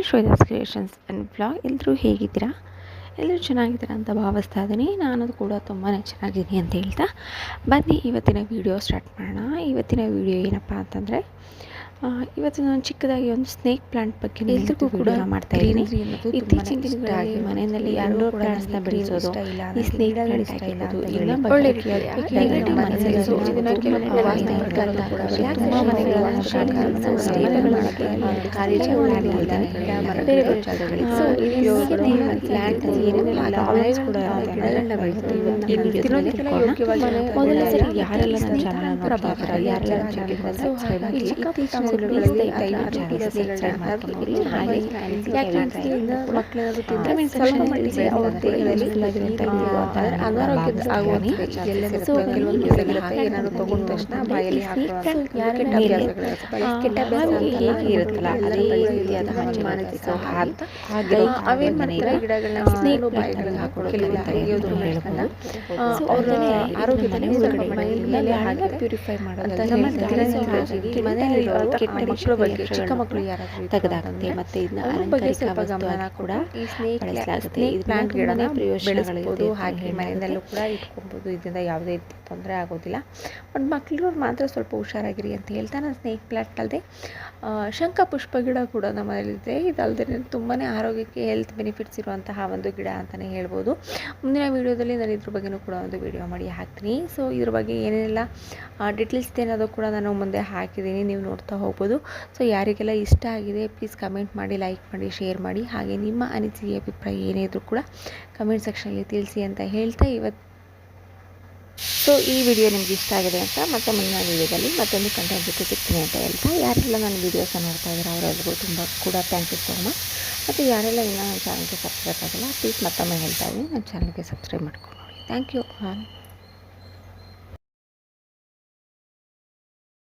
Shweta's creations and blog. ಎಲ್ಲರೂ ಹೇಗಿದ್ದೀರಾ? ಎಲ್ಲರೂ ಚೆನ್ನಾಗಿದ್ದೀರಾ ಅಂತ ಭಾವಿಸ್ತಾ ಇದ್ದೀನಿ. ನಾನು ಕೂಡ ತುಂಬಾ ಚೆನ್ನಾಗಿದ್ದೀನಿ ಅಂತ ಹೇಳ್ತಾ ಬನ್ನಿ ಇವತ್ತಿನ ವೀಡಿಯೋ ಸ್ಟಾರ್ಟ್ ಮಾಡೋಣ. ಇವತ್ತಿನ ವೀಡಿಯೋ ಏನಪ್ಪ ಅಂತಂದರೆ, ಇವತ್ತು ನಾನು ಚಿಕ್ಕದಾಗಿ ಒಂದು ಸ್ನೇಕ್ ಪ್ಲಾಂಟ್ ಬಗ್ಗೆ ಎಲ್ಲರಿಗೂ ಕೂಡ ಮಾಡ್ತಾ ಇದ್ದೀನಿ. ಇತ್ತೀಚಿನ ದಿನಗಳಲ್ಲಿ ಮನೆಯಲ್ಲಿ ಇಂಡೋರ್ ಪ್ಲಾಂಟ್ಸ್ನ ಬೆಳೆಸೋದು, ಈ ಸ್ನೇಕ್ ಪ್ಲಾಂಟ್ ಆಗಿರ್ಬೋದು, ಎಲ್ಲ ಒಳ್ಳೆ ರೀತಿಯಾಗಿ ಮನೆಯಲ್ಲಿ ತುಂಬ ಮನೆಗಳನ್ನು ಮೊದಲ ಸರಿ ಯಾರೆಲ್ಲ ನನ್ನ ಚಾನಲ್ ನೋಡ್ತಾ ಇದ್ದಾರೆ, ಯಾರೆಲ್ಲ ಇರುತ್ತಲ್ಲ ಅದೇ ರೀತಿಯಾದ ಪ್ಯೂರಿಫೈ ಮಾಡೋದು ಚಿಕ್ಕ ಮಕ್ಕಳು ಯಾರಾದರೂ ತೆಗೆದಾಗುತ್ತೆ ಮತ್ತು ಇದನ್ನ ಅಲಂಕಾರಿಕ ಗಮನ ಕೂಡ ಬಳಸಲಾಗುತ್ತೆ. ಈ ಪ್ಲಾಂಟ್ ಗಿಡನ ಬೆಳೆಸ್ಬೋದು, ಹಾಗೆ ಮನೆಯಲ್ಲೂ ಕೂಡ ಇಟ್ಕೊಬೋದು. ಇದರಿಂದ ಯಾವುದೇ ರೀತಿ ತೊಂದರೆ ಆಗೋದಿಲ್ಲ. ಒಂದು ಮಕ್ಕಳು ಮಾತ್ರ ಸ್ವಲ್ಪ ಹುಷಾರಾಗಿರಿ ಅಂತ ಹೇಳ್ತಾ, ನಾನು ಸ್ನೇಕ್ ಪ್ಲಾಂಟ್ ಅಲ್ಲದೆ ಶಂಖ ಪುಷ್ಪ ಗಿಡ ಕೂಡ ನಮ್ಮಲ್ಲಿದೆ. ಇದಲ್ಲದೆ ತುಂಬಾ ಆರೋಗ್ಯಕ್ಕೆ ಹೆಲ್ತ್ ಬೆನಿಫಿಟ್ಸ್ ಇರುವಂತಹ ಒಂದು ಗಿಡ ಅಂತಲೇ ಹೇಳ್ಬೋದು. ಮುಂದಿನ ವೀಡಿಯೋದಲ್ಲಿ ನಾನು ಇದ್ರ ಬಗ್ಗೆಯೂ ಕೂಡ ಒಂದು ವೀಡಿಯೋ ಮಾಡಿ ಹಾಕ್ತೀನಿ. ಸೊ ಇದ್ರ ಬಗ್ಗೆ ಏನೇನೆಲ್ಲ ಡೀಟೇಲ್ಸ್ ಏನಾದರೂ ಕೂಡ ನಾನು ಮುಂದೆ ಹಾಕಿದ್ದೀನಿ, ನೀವು ನೋಡ್ತಾ ಹೋಗ್ಬೋದು. ಸೊ ಯಾರಿಗೆಲ್ಲ ಇಷ್ಟ ಆಗಿದೆ ಪ್ಲೀಸ್ ಕಮೆಂಟ್ ಮಾಡಿ, ಲೈಕ್ ಮಾಡಿ, ಶೇರ್ ಮಾಡಿ. ಹಾಗೆ ನಿಮ್ಮ ಅನಿಸಿಕೆ ಅಭಿಪ್ರಾಯ ಏನೇ ಇದ್ರೂ ಕೂಡ ಕಮೆಂಟ್ ಸೆಕ್ಷನಲ್ಲಿ ತಿಳಿಸಿ ಅಂತ ಹೇಳ್ತಾ ಈ ವಿಡಿಯೋ ನಿಮ್ಗೆ ಇಷ್ಟ ಆಗಿದೆ ಅಂತ ಮತ್ತೆ ಮುಂದಿನ ವೀಡಿಯೋದಲ್ಲಿ ಮತ್ತೊಂದು ಕಂಟೆಂಟ್ ಜೊತೆ ಸಿಗ್ತೀನಿ ಅಂತ ಹೇಳ್ತಾ, ಯಾರೆಲ್ಲ ನನ್ನ ವೀಡಿಯೋಸನ್ನು ನೋಡ್ತಾ ಇದ್ದಾರೆ ಅವರೆಲ್ಲರಿಗೂ ತುಂಬ ಕೂಡ ಥ್ಯಾಂಕ್ ಯು ಸೋ ಮಚ್. ಮತ್ತು ಯಾರೆಲ್ಲ ಇನ್ನೂ ನನ್ನ ಚಾನಲ್ಗೆ ಸಬ್ಸ್ಕ್ರೈಬ್ ಆಗಿಲ್ಲ ಪ್ಲೀಸ್ ಮತ್ತೊಮ್ಮೆ ಹೇಳ್ತಾ ಇದ್ದೀನಿ, ನನ್ನ ಚಾನಲ್ಗೆ ಸಬ್ಸ್ಕ್ರೈಬ್ ಮಾಡ್ಕೊಂಡು ನೋಡಿ. Thank you.